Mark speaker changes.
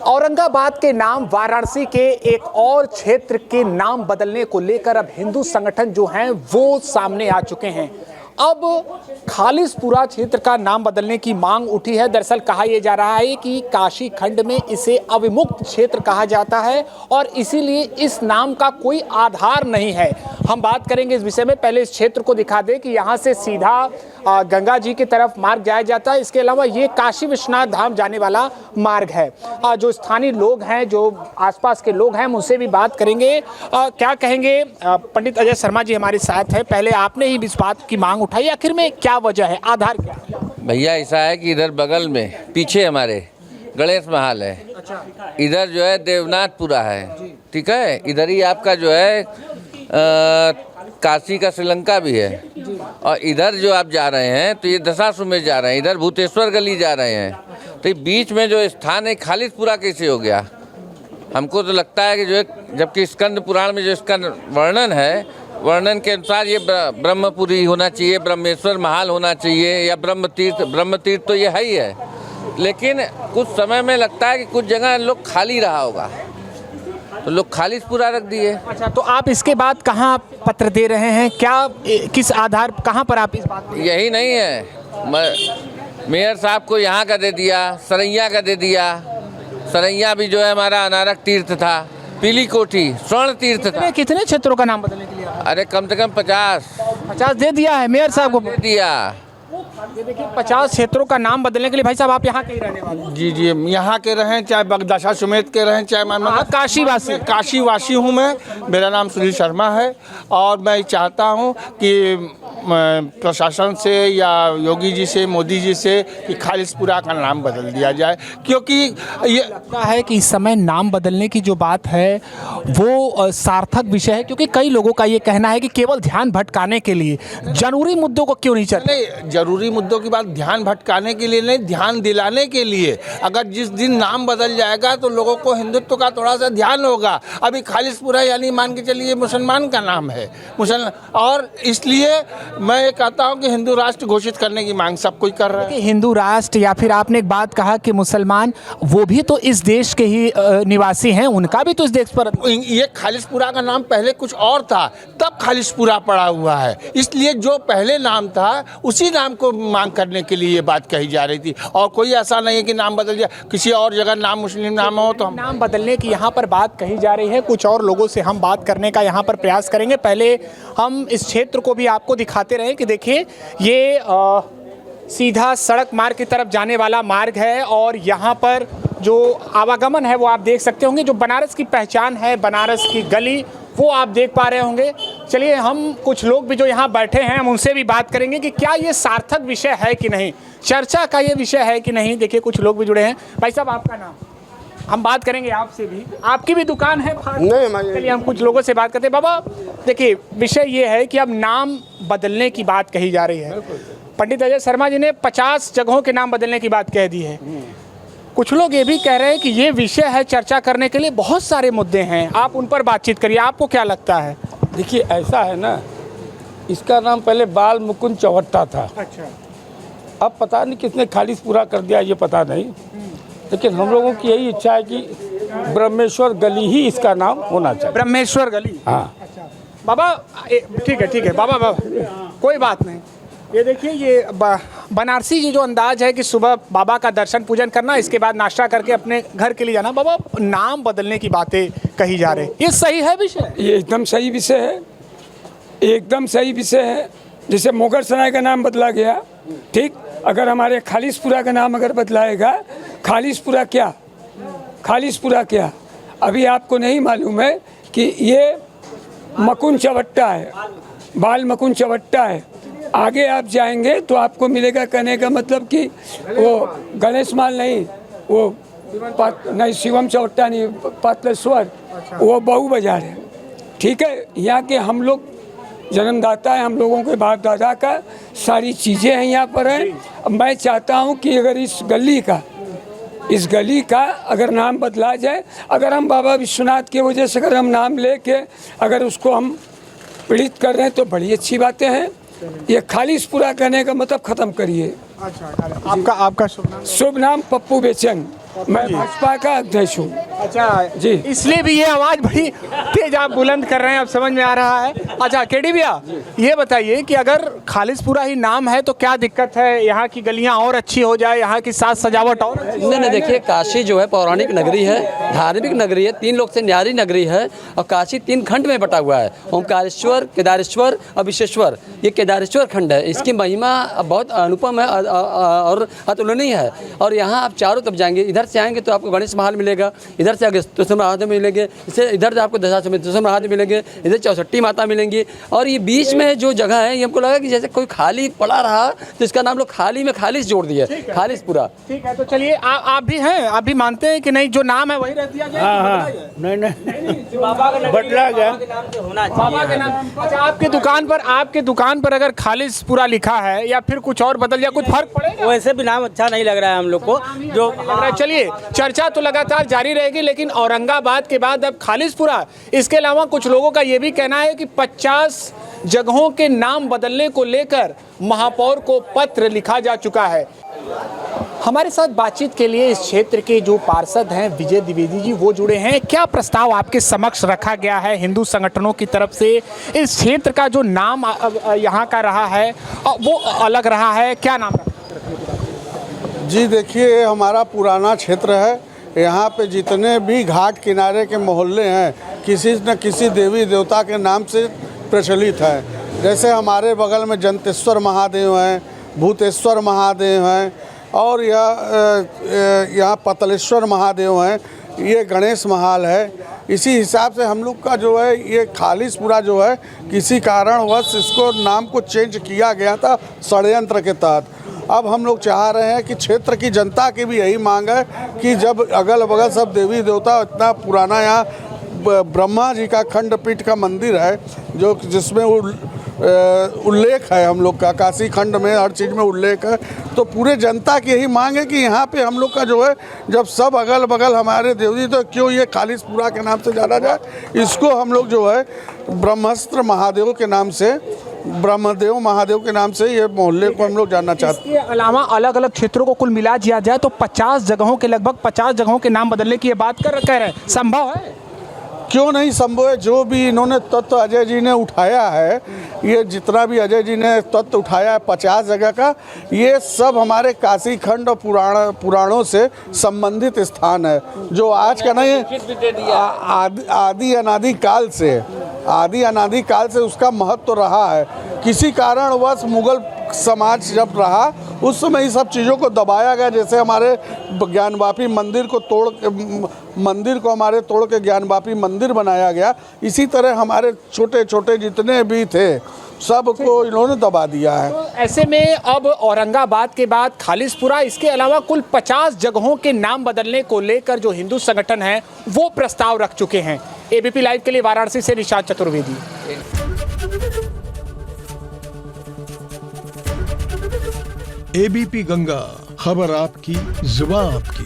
Speaker 1: औरंगाबाद के नाम वाराणसी के एक और क्षेत्र के नाम बदलने को लेकर अब हिंदू संगठन जो हैं वो सामने आ चुके हैं। अब खालिसपुरा क्षेत्र का नाम बदलने की मांग उठी है। दरअसल कहा यह जा रहा है कि काशी खंड में इसे अविमुक्त क्षेत्र कहा जाता है और इसीलिए इस नाम का कोई आधार नहीं है। हम बात करेंगे इस विषय में। पहले इस क्षेत्र को दिखा दें कि यहाँ से सीधा गंगा जी की तरफ मार्ग जाया जाता है। इसके अलावा ये काशी विश्वनाथ धाम जाने वाला मार्ग है। जो स्थानीय लोग हैं, जो आसपास के लोग हैं, उनसे भी बात करेंगे। क्या कहेंगे? पंडित अजय शर्मा जी हमारे साथ हैं। पहले आपने ही इस बात की मांग उठाई, आखिर में क्या वजह है, आधार क्या?
Speaker 2: भैया ऐसा है कि इधर बगल में पीछे हमारे गणेश महल है। अच्छा। इधर जो है देवनाथपुरा है, ठीक है। इधर ही आपका जो है काशी का श्रीलंका भी है। और इधर जो आप जा रहे हैं तो ये दशाश्वमेध जा रहे हैं, इधर भूतेश्वर गली जा रहे हैं। तो ये बीच में जो स्थान है खालिसपुरा कैसे हो गया? हमको तो लगता है कि जो है, जबकि स्कंद पुराण में जो इसका वर्णन है, वर्णन के अनुसार ये ब्रह्मपुरी होना चाहिए, ब्रह्मेश्वर महल होना चाहिए, या ब्रह्म तीर्थ तो ये है ही है। लेकिन कुछ समय में लगता है कि कुछ जगह लोग खाली रहा होगा तो लोग खालिसपुरा रख दिए।
Speaker 1: अच्छा, तो आप इसके बाद कहाँ पत्र दे रहे हैं? क्या किस आधार, कहाँ पर आप इस बात?
Speaker 2: यही नहीं है, मेयर साहब को यहाँ का दे दिया, सरैया का दे दिया। सरैया भी जो है हमारा अनारक तीर्थ था, पीली कोठी स्वर्ण तीर्थ था।
Speaker 1: कितने क्षेत्रों का नाम बदलने के लिए?
Speaker 2: अरे कम से कम 50
Speaker 1: दे दिया है मेयर साहब को,
Speaker 2: दे दिया।
Speaker 1: ये देखिए 50 क्षेत्रों का नाम बदलने के लिए। भाई साहब आप यहाँ के ही रहने वाले?
Speaker 3: जी जी, यहाँ के रहें, चाहे दशाश्वमेध के रहें, चाहे मैं काशीवासी हूँ। मैं, मेरा नाम सुनील शर्मा है और मैं चाहता हूँ कि प्रशासन से या योगी जी से, मोदी जी से कि खालिसपुरा का नाम बदल दिया जाए, क्योंकि ये
Speaker 1: लगता है कि इस समय नाम बदलने की जो बात है वो सार्थक विषय है, क्योंकि कई लोगों का ये कहना है कि केवल ध्यान भटकाने के लिए, जरूरी मुद्दों को क्यों नहीं चलते?
Speaker 3: नहीं, जरूरी मुद्दों की बात ध्यान भटकाने के लिए नहीं, ध्यान दिलाने के लिए। अगर जिस दिन नाम बदल जाएगा तो लोगों को हिंदुत्व का थोड़ा सा ध्यान होगा। अभी खालिसपुरा यानी मान के चलिए मुसलमान का नाम है, और इसलिए मैं ये कहता हूँ कि हिंदू राष्ट्र घोषित करने की मांग सब कोई कर रहा है।
Speaker 1: हिंदू राष्ट्र, या फिर आपने एक बात कहा कि मुसलमान, वो भी तो इस देश के ही निवासी हैं, उनका भी तो इस देश पर।
Speaker 3: ये खालिसपुरा का नाम पहले कुछ और था, तब खालिसपुरा पड़ा हुआ है। इसलिए जो पहले नाम था उसी नाम को मांग करने के लिए ये बात कही जा रही थी। और कोई ऐसा नहीं है कि नाम बदल जाए, किसी और जगह नाम मुस्लिम नाम हो तो
Speaker 1: नाम बदलने की यहाँ पर बात कही जा रही है। कुछ और लोगों से हम बात करने का यहाँ पर प्रयास करेंगे। पहले हम इस क्षेत्र को भी आपको दिखाते रहे कि देखिए ये सीधा सड़क मार्ग की तरफ जाने वाला मार्ग है और यहाँ पर जो आवागमन है वो आप देख सकते होंगे। जो बनारस की पहचान है, बनारस की गली, वो आप देख पा रहे होंगे। चलिए हम कुछ लोग भी जो यहाँ बैठे हैं हम उनसे भी बात करेंगे कि क्या ये सार्थक विषय है कि नहीं, चर्चा का ये विषय है कि नहीं। देखिए कुछ लोग भी जुड़े हैं। भाई साहब आपका नाम? हम बात करेंगे आपसे भी, आपकी भी दुकान है? नहीं, चलिए हम कुछ लोगों से बात करते हैं। बाबा देखिए विषय ये है कि अब नाम बदलने की बात कही जा रही है। पंडित अजय शर्मा जी ने 50 जगहों के नाम बदलने की बात कह दी है। कुछ लोग ये भी कह रहे हैं कि ये विषय है चर्चा करने के लिए, बहुत सारे मुद्दे हैं, आप उन पर बातचीत करिए। आपको क्या लगता है?
Speaker 4: देखिए ऐसा है ना, इसका नाम पहले बाल मुकुंद चौहट्टा था।
Speaker 1: अच्छा।
Speaker 4: अब पता नहीं किसने खालिसपुरा कर दिया, ये पता नहीं। लेकिन हम लोगों की यही इच्छा है कि ब्रह्मेश्वर गली ही इसका नाम होना चाहिए।
Speaker 1: ब्रह्मेश्वर गली?
Speaker 4: हाँ।
Speaker 1: अच्छा बाबा, ठीक है बाबा, कोई बात नहीं। ये देखिए ये बनारसी जी जो अंदाज है कि सुबह बाबा का दर्शन पूजन करना, इसके बाद नाश्ता करके अपने घर के लिए जाना। बाबा नाम बदलने की बातें कही जा रही, ये सही है विषय?
Speaker 4: ये एकदम सही विषय है, एकदम सही विषय है। जैसे मोगर सराय का नाम बदला गया, ठीक, अगर हमारे खालिसपुरा का नाम अगर बदलाएगा, खालिसपुरा क्या? अभी आपको नहीं मालूम है कि ये मकुंद चवट्टा है, बाल मुकुंद चवट्टा है। आगे आप जाएंगे तो आपको मिलेगा, कहने का मतलब कि वो गणेश माल नहीं, वो नहीं, शिवम चवट्टा नहीं, पातलेश्वर, वो बहु बाजार है, ठीक है। यहाँ के हम लोग जन्मदाता है, हम लोगों के बाप दादा का सारी चीज़ें हैं यहाँ पर हैं। अब मैं चाहता हूँ कि अगर इस गली का अगर नाम बदला जाए, अगर हम बाबा विश्वनाथ की वजह से अगर हम नाम लेके अगर उसको हम पीड़ित कर रहे हैं तो बड़ी अच्छी बातें हैं। ये खालिसपुरा कहने का मतलब ख़त्म करिए।
Speaker 1: अच्छा, आपका शुभ नाम?
Speaker 4: शुभ नाम पप्पू बेचन। मैं भाजपा का अध्यक्ष हूँ।
Speaker 1: अच्छा
Speaker 4: जी।
Speaker 1: इसलिए भी ये आवाज बड़ी तेज आप बुलंद कर रहे हैं, अब समझ में आ रहा है। अच्छा केडी भैया, ये बताइए कि अगर खालिसपुरा ही नाम है तो क्या दिक्कत है? यहाँ की गलियाँ और अच्छी हो जाए, यहाँ की साज सजावट और अच्छी हो
Speaker 5: नहीं
Speaker 1: जाए।
Speaker 5: देखिए, काशी जो है पौराणिक नगरी है, धार्मिक नगरी है, 3 लोक से न्यारी नगरी है और काशी 3 खंड में बटा हुआ है, ओमकारेश्वर, केदारेश्वर और विश्वेश्वर। ये केदारेश्वर खंड है, इसकी महिमा बहुत अनुपम है और अतुलनीय है। और यहाँ आप चारों तरफ जाएंगे, इधर से आएंगे तो आपको गणेश महल मिलेगा, इधर से अगस्त्य महादेव मिलेंगे, इससे इधर से आपको दशाश्वमेध महादेव मिलेंगे, इधर चौसठी माता मिलेंगी। और ये बीच में जो जगह है, ये हमको लगा कि जैसे कोई खाली पड़ा रहा तो इसका नाम लोग खाली में खालिस जोड़ दिया, खालिसपुरा।
Speaker 1: ठीक है, तो चलिए आप भी हैं, आप भी मानते हैं कि नहीं जो नाम है वही रह दिया जाए?
Speaker 6: हाँ, नहीं बदला गया
Speaker 1: बाबा के नाम। अच्छा आपके दुकान पर अगर खालिसपुरा लिखा है या फिर कुछ और बदल जाए, कुछ फर्क पड़ेगा?
Speaker 6: वैसे भी नाम अच्छा नहीं लग रहा है हम लोग को जो
Speaker 1: लग रहा है। चलिए चर्चा तो लगातार जारी रहेगी, लेकिन औरंगाबाद के बाद अब खालिसपुरा, इसके अलावा कुछ लोगों का ये भी कहना है कि 50 जगहों के नाम बदलने को लेकर महापौर को पत्र लिखा जा चुका है। हमारे साथ बातचीत के लिए इस क्षेत्र के जो पार्षद हैं विजय द्विवेदी जी, वो जुड़े हैं। क्या प्रस्ताव आपके समक्ष रखा गया है हिंदू संगठनों की तरफ से? इस क्षेत्र का जो नाम यहाँ का रहा है वो अलग रहा है, क्या नाम रहा?
Speaker 7: जी देखिए, हमारा पुराना क्षेत्र है, यहाँ पे जितने भी घाट किनारे के मोहल्ले हैं किसी न किसी देवी देवता के नाम से प्रचलित है। जैसे हमारे बगल में जंतेश्वर महादेव हैं, भूतेश्वर महादेव हैं और यहाँ पतलेश्वर महादेव हैं, ये गणेश महल है। इसी हिसाब से हम लोग का जो है ये खालिसपुरा जो है किसी कारणवश इसको नाम को चेंज किया गया था षड्यंत्र के तहत। अब हम लोग चाह रहे हैं कि क्षेत्र की जनता की भी यही मांग है कि जब अगल बगल सब देवी देवता, इतना पुराना यहाँ ब्रह्मा जी का खंडपीठ का मंदिर है जो जिसमें उल्लेख है हम लोग का, काशी खंड में हर चीज़ में उल्लेख है, तो पूरे जनता की यही मांग है कि यहाँ पे हम लोग का जो है जब सब अगल बगल हमारे देवी तो क्यों ये खालिसपुरा के नाम से जाना जाए। इसको हम लोग जो है ब्रह्मस्त्र महादेव के नाम से, ब्रह्मदेव महादेव के नाम से ये मोहल्ले को हम लोग जानना चाहते हैं।
Speaker 1: इसके अलावा अलग अलग क्षेत्रों को कुल मिला दिया जाए तो 50 जगहों के लगभग 50 जगहों के नाम बदलने की ये बात कह रहे हैं, संभव है?
Speaker 7: क्यों नहीं संभव है। जो भी इन्होंने तत्व अजय जी ने उठाया है, ये जितना भी अजय जी ने तत्व उठाया है 50 जगह का, ये सब हमारे काशी खंड और पुराणों से संबंधित स्थान है जो आज का नहीं, आदि अनादि काल से उसका महत्व रहा है। किसी कारणवश मुगल समाज जब रहा उस समय ही सब चीज़ों को दबाया गया। जैसे हमारे ज्ञानवापी मंदिर को तोड़ के ज्ञानवापी मंदिर बनाया गया, इसी तरह हमारे छोटे छोटे जितने भी थे सबको इन्होंने दबा दिया है।
Speaker 1: तो ऐसे में अब औरंगाबाद के बाद खालिसपुरा, इसके अलावा कुल 50 जगहों के नाम बदलने को लेकर जो हिंदू संगठन हैं वो प्रस्ताव रख चुके हैं। एबीपी लाइव के लिए वाराणसी से निशांत चतुर्वेदी।
Speaker 8: एबीपी गंगा, खबर आपकी, जुबान आपकी।